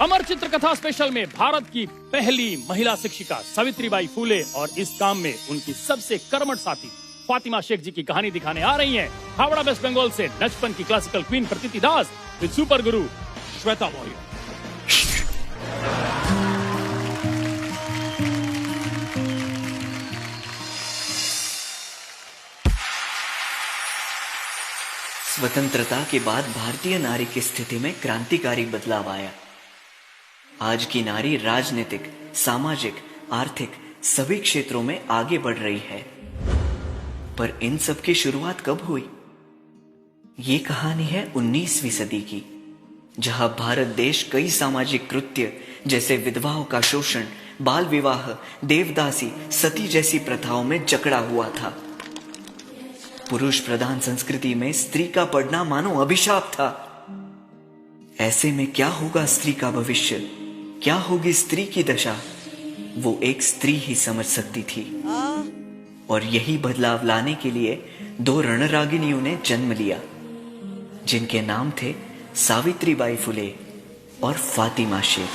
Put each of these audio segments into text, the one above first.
अमर चित्र कथा स्पेशल में भारत की पहली महिला शिक्षिका सावित्रीबाई फुले और इस काम में उनकी सबसे कर्मठ साथी फातिमा शेख जी की कहानी दिखाने आ रही हैं। हावड़ा वेस्ट बंगाल से नचपन की क्लासिकल क्वीन प्रतीति दास विद सुपर गुरु श्वेता मौर्य। स्वतंत्रता के बाद भारतीय नारी की स्थिति में क्रांतिकारी बदलाव आया। आज की नारी राजनीतिक, सामाजिक, आर्थिक सभी क्षेत्रों में आगे बढ़ रही है। पर इन सब की शुरुआत कब हुई? ये कहानी है 19वीं सदी की, जहां भारत देश कई सामाजिक कृत्य जैसे विधवाओं का शोषण, बाल विवाह, देवदासी, सती जैसी प्रथाओं में जकड़ा हुआ था। पुरुष प्रधान संस्कृति में स्त्री का पढ़ना मानो अभिशाप था। ऐसे में क्या होगा स्त्री का भविष्य, क्या होगी स्त्री की दशा, वो एक स्त्री ही समझ सकती थी। और यही बदलाव लाने के लिए दो रणरागिनियों ने जन्म लिया, जिनके नाम थे सावित्रीबाई फुले और फातिमा शेख।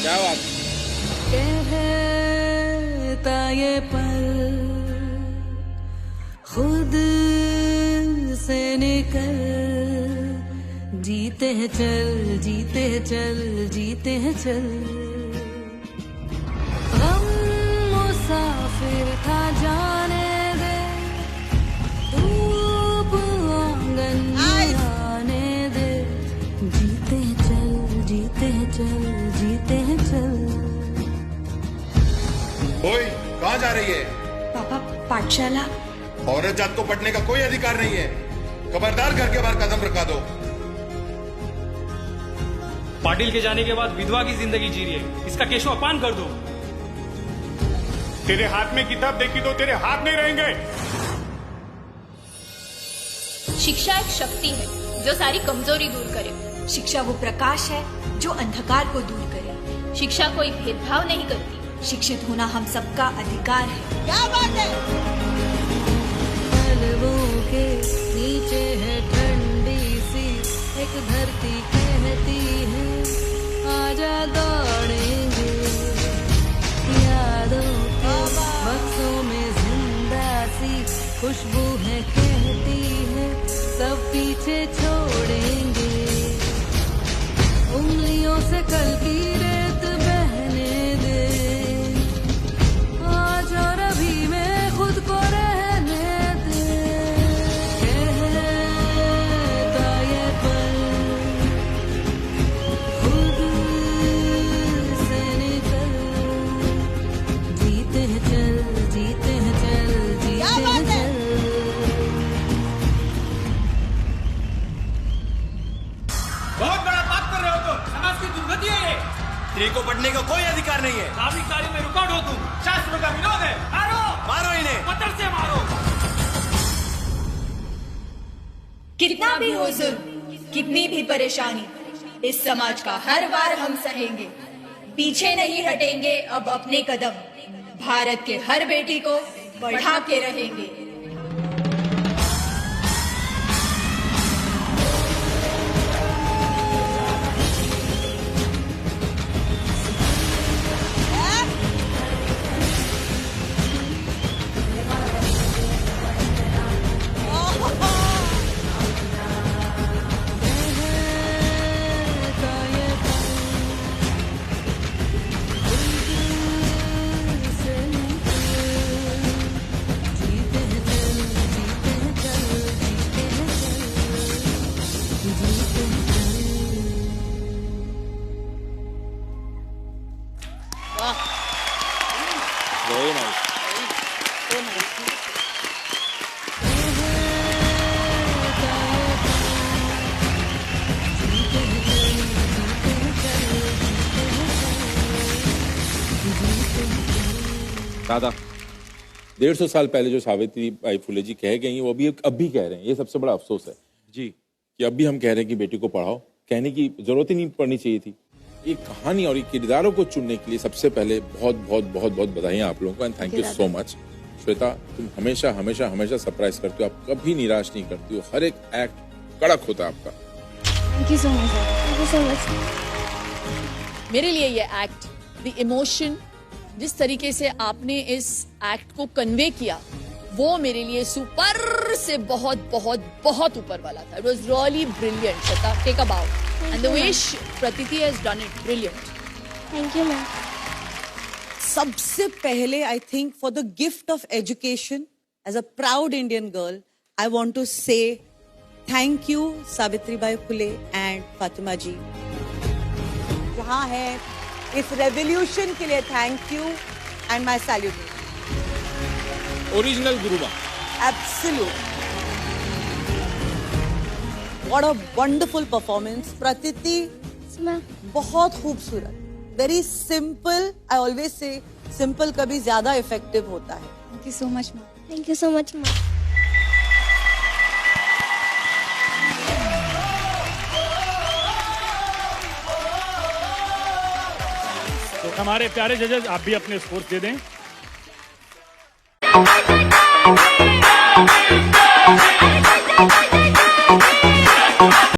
क्या बात कहता ये पल खुद से निकल, जीते हैं चल, जीते हैं चल, जीते हैं चल। गम मुसाफिर था जाने दे, धूप आंगन में आने दे, जीते हैं चल, जीते हैं चल, जीते हैं चल। ओए, कहाँ जा रही है? पापा, पाठशाला। औरत जात को पढ़ने का कोई अधिकार नहीं है। खबरदार घर के बाहर कदम रखा दो। पाटिल के जाने के बाद विधवा की जिंदगी जी रही है, इसका केशव अपान कर दो। तेरे हाथ में किताब देखी तो तेरे हाथ नहीं रहेंगे। शिक्षा एक शक्ति है जो सारी कमजोरी दूर करे। शिक्षा वो प्रकाश है जो अंधकार को दूर करे। शिक्षा कोई भेदभाव नहीं करती। शिक्षित होना हम सबका अधिकार है। क्या बात है? पलवों के नीचे है ठंडी सी एक धरती, कहती है आजा दौड़ेंगे। यादों के बक्सों में जिंदा सी खुशबू है, कहती है सब पीछे छोड़ेंगे। उंगलियों से कल की रेत बहने दे, आज और अभी में खुद को रहने दे। कहता ये पल खुद से निकल, जीते हैं चल, जीते हैं चल, जीते हैं चल। बहुत बड़ा पाप कर रहे हो तुम। समाज की दुर्गति है ये। स्त्री को पढ़ने का कोई अधिकार नहीं है। नागरिक कार्य में रुकावट हो तुम। शास्त्रों का विरोध है। मारो, मारो इन्हें। पत्थर से मारो। कितना भी हो जुल्म, कितनी भी परेशानी, इस समाज का हर बार हम सहेंगे। पीछे नहीं हटेंगे अब अपने कदम, भारत के हर बेटी को बढ़ा के रहेंगे। Very nice. दादा, 150 साल पहले जो सावित्रीबाई फुले जी कह गई वो अभी अब भी कह रहे हैं। ये सबसे बड़ा अफसोस है जी कि अब भी हम कह रहे हैं कि बेटी को पढ़ाओ। कहने की जरूरत ही नहीं पड़नी चाहिए थी। ये कहानी और ये किरदारों को चुनने के लिए सबसे पहले बहुत बहुत बहुत बहुत बधाइयां आप लोगों को, and thank you so much. Shweta, तुम हमेशा हमेशा हमेशा सरप्राइज करती हो, आप कभी निराश नहीं करती हो, हर एक एक्ट कड़क होता है आपका। Thank you so much sir, thank you so much. मेरे लिए ये एक्ट, द इमोशन, जिस तरीके से आपने इस एक्ट को कन्वे किया, वो मेरे लिए सुपर से बहुत बहुत बहुत ऊपर वाला था. It was really brilliant. Shweta, take a bow. And the way Pratiti has done it, brilliant. Thank you ma'am. सबसे पहले I think for the gift of education as a proud Indian girl I want to say thank you Savitribai Phule and Fatima ji. जहां है इस revolution के लिए thank you and my salute. Original गुरुबा. Absolute. What a wonderful performance. Pratiti, ma'am बहुत खूबसूरत. Very simple. I always say simple कभी ज्यादा effective होता है. Thank you so much ma'am. Thank you so much ma'am. तो हमारे प्यारे जजेस, आप भी अपने स्कोर दे दें.